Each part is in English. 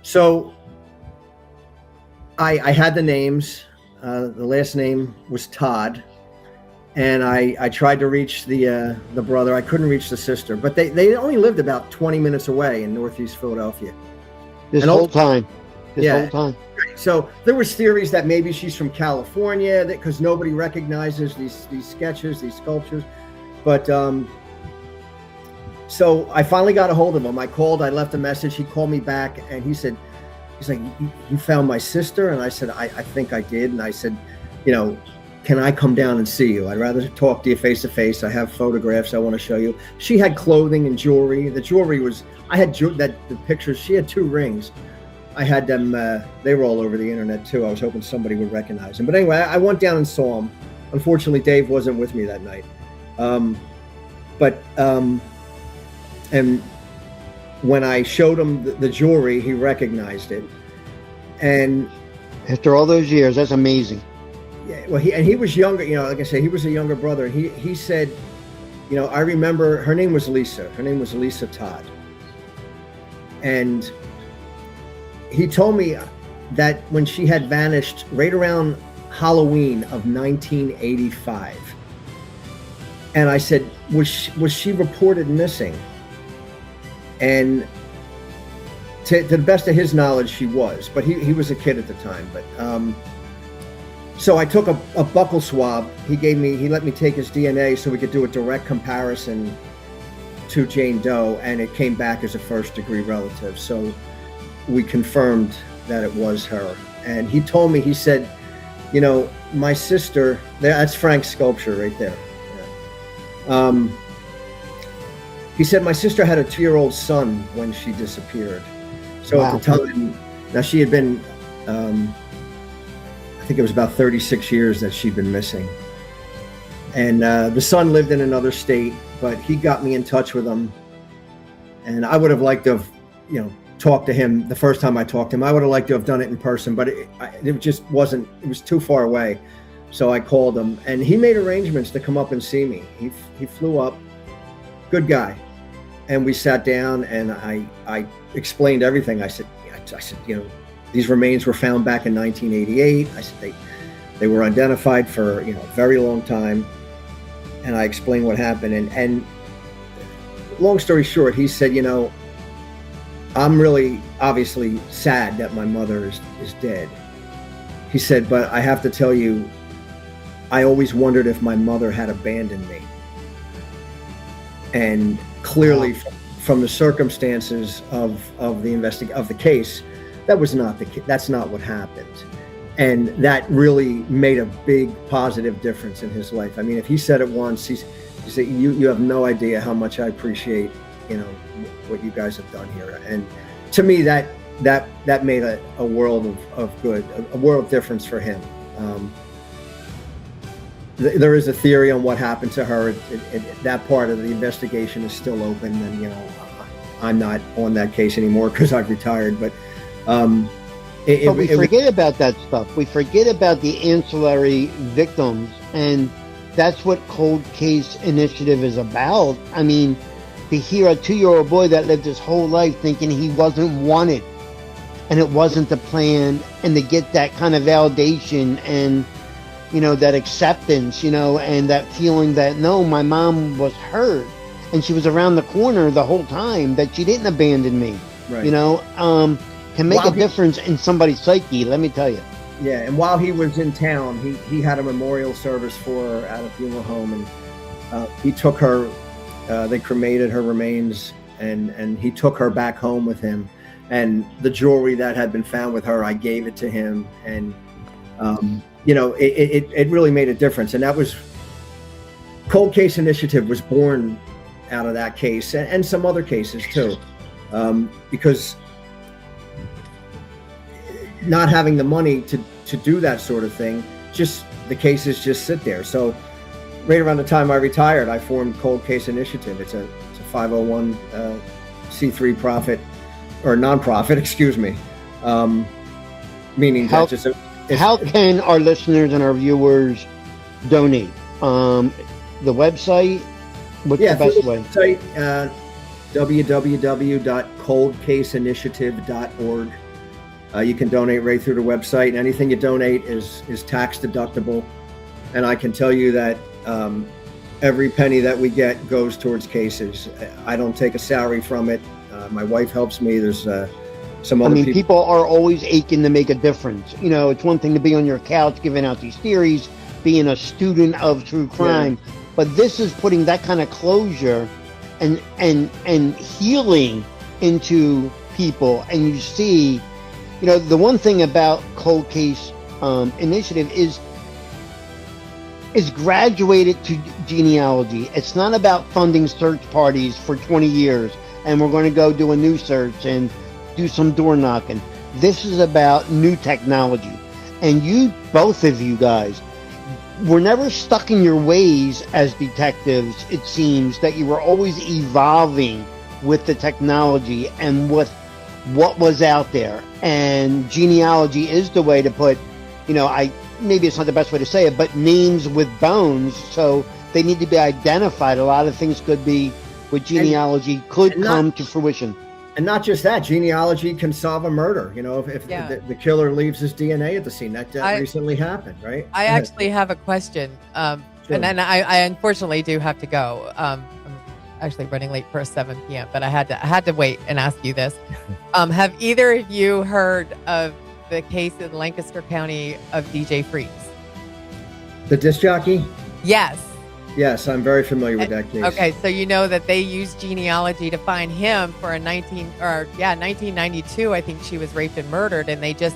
So I had the names. The last name was Todd, and I tried to reach the brother. I couldn't reach the sister, but they only lived about 20 minutes away in Northeast Philadelphia. This whole time. So there was theories that maybe she's from California, because nobody recognizes these sketches, these sculptures. But so I finally got a hold of him. I called, I left a message. He called me back, and he's like, you found my sister? And I said, I think I did. And I said, can I come down and see you? I'd rather talk to you face to face. I have photographs I want to show you. She had clothing and jewelry. The jewelry was, the pictures, she had 2 rings. I had them, they were all over the internet too. I was hoping somebody would recognize them. But anyway, I went down and saw him. Unfortunately, Dave wasn't with me that night. And when I showed him the jewelry, he recognized it. And after all those years, that's amazing. Yeah, well, he was younger, like I said, he was a younger brother. And he said, I remember her name was Lisa. Her name was Lisa Todd. And he told me that when she had vanished right around Halloween of 1985. And I said, was she reported missing? And to the best of his knowledge, she was, but he was a kid at the time. But so I took a buccal swab. He let me take his DNA so we could do a direct comparison to Jane Doe, and it came back as a first-degree relative. So we confirmed that it was her. And he told me, he said, my sister, that's Frank's sculpture right there. Yeah. He said, my sister had a 2-year-old son when she disappeared. So wow. At the time, now she had been, I think it was about 36 years that she'd been missing. And the son lived in another state, but he got me in touch with him. And I would have liked to have, talked to him the first time I talked to him. I would have liked to have done it in person, but it just wasn't, it was too far away. So I called him, and he made arrangements to come up and see me. He flew up. Good guy. And we sat down, and I explained everything. I said, these remains were found back in 1988. I said they were identified for a very long time, and I explained what happened. And long story short, he said, I'm really obviously sad that my mother is dead. He said, but I have to tell you, I always wondered if my mother had abandoned me. And clearly, from the circumstances of the case, that's not what happened. And that really made a big positive difference in his life. I mean, if he said it once, he said, you have no idea how much I appreciate, what you guys have done here. And to me, that made a world of good, a world difference for him. There is a theory on what happened to her. That part of the investigation is still open, and I'm not on that case anymore because I've retired. But we forget about that stuff. We forget about the ancillary victims, and that's what Cold Case Initiative is about. I mean, to hear a 2-year-old boy that lived his whole life thinking he wasn't wanted, and it wasn't the plan, and to get that kind of validation and that acceptance, and that feeling that, no, my mom was hurt and she was around the corner the whole time, that she didn't abandon me, right. Can make a difference in somebody's psyche, let me tell you. Yeah, and while he was in town, he had a memorial service for her at a funeral home, and he took her, they cremated her remains, and he took her back home with him. And the jewelry that had been found with her, I gave it to him, and it really made a difference. And that was, Cold Case Initiative was born out of that case, and some other cases too, because not having the money to do that sort of thing, the cases just sit there. So right around the time I retired, I formed Cold Case Initiative. It's a 501c3 profit or nonprofit, excuse me, meaning how can our listeners and our viewers donate? The website, what's the best way? Website, www.coldcaseinitiative.org. You can donate right through the website, and anything you donate is tax deductible. And I can tell you that every penny that we get goes towards cases. I don't take a salary from it. My wife helps me. There's some other people are always aching to make a difference. You know, it's one thing to be on your couch giving out these theories, being a student of true crime, but this is putting that kind of closure and healing into people. And you see, you know, the one thing about Cold Case Initiative is graduated to genealogy. It's not about funding search parties for 20 years and we're going to go do a new search and do some door knocking. This is about new technology. And you, both of you guys, were never stuck in your ways as detectives. It seems that you were always evolving with the technology and with what was out there. And genealogy is the way to put, you know, maybe it's not the best way to say it, but names with bones. So they need to be identified. A lot of things could be with genealogy could come to fruition. And not just that, genealogy can solve a murder. You know, if the killer leaves his DNA at the scene, that recently happened, right? I actually have a question. Sure. And then I unfortunately do have to go. I'm actually running late for a 7 p.m., but I had to wait and ask you this. Have either of you heard of the case in Lancaster County of DJ Freeze? The disc jockey? Yes. Yes, I'm very familiar with that case. Okay, so you know that they used genealogy to find him for a 1992. I think she was raped and murdered, and they just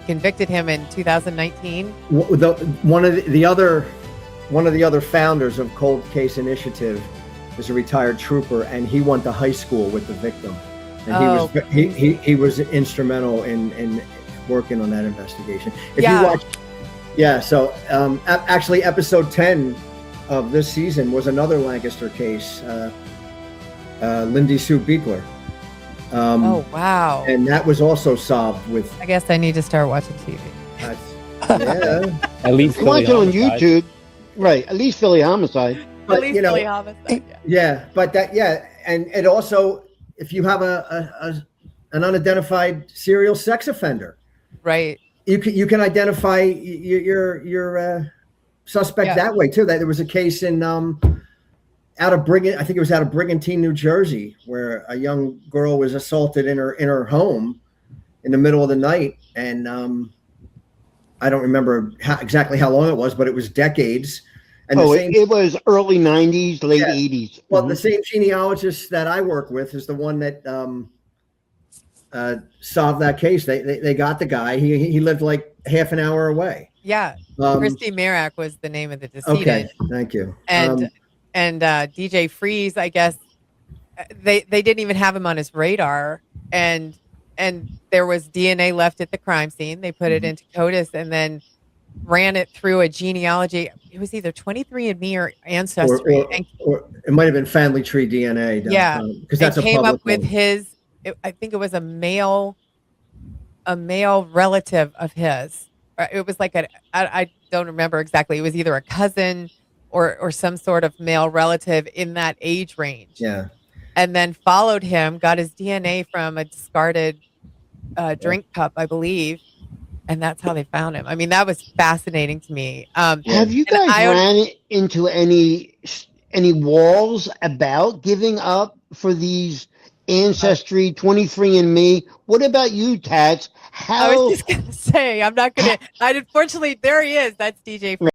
convicted him in 2019. One of the other founders of Cold Case Initiative is a retired trooper, and he went to high school with the victim, and he was instrumental in working on that investigation. If you watch, so actually episode 10 of this season was another Lancaster case, Lindy Sue Beekler. Oh wow! And that was also solved with. I guess I need to start watching TV. Yeah, at least watch it on YouTube, right? At least Philly Homicide. But, at least Philly Homicide. But and it also, if you have an unidentified serial sex offender, right? You can identify your suspect that way too. That there was a case in out of Brigantine, New Jersey, where a young girl was assaulted in her home in the middle of the night, and I don't remember exactly how long it was, but it was decades. And it was early 90s, late 80s. Well, the same genealogist that I work with is the one that solved that case. They got the guy. He lived like half an hour away. Yeah. Christy Merrick was the name of the decedent. Okay, thank you. And DJ Freeze, I guess they didn't even have him on his radar, and there was DNA left at the crime scene. They put it into CODIS and then ran it through a genealogy. It was either 23andMe or Ancestry, or it might have been Family Tree DNA. Yeah, because that's came up with his. I think it was a male relative of his. It was like I don't remember exactly. It was either a cousin or some sort of male relative in that age range. Yeah. And then followed him, got his DNA from a discarded drink cup, I believe. And that's how they found him. I mean, that was fascinating to me. Have you guys ran into any walls about giving up for these Ancestry, 23andMe? What about you, Tats? I was just going to say, I'm not going to. Unfortunately, there he is. That's DJ.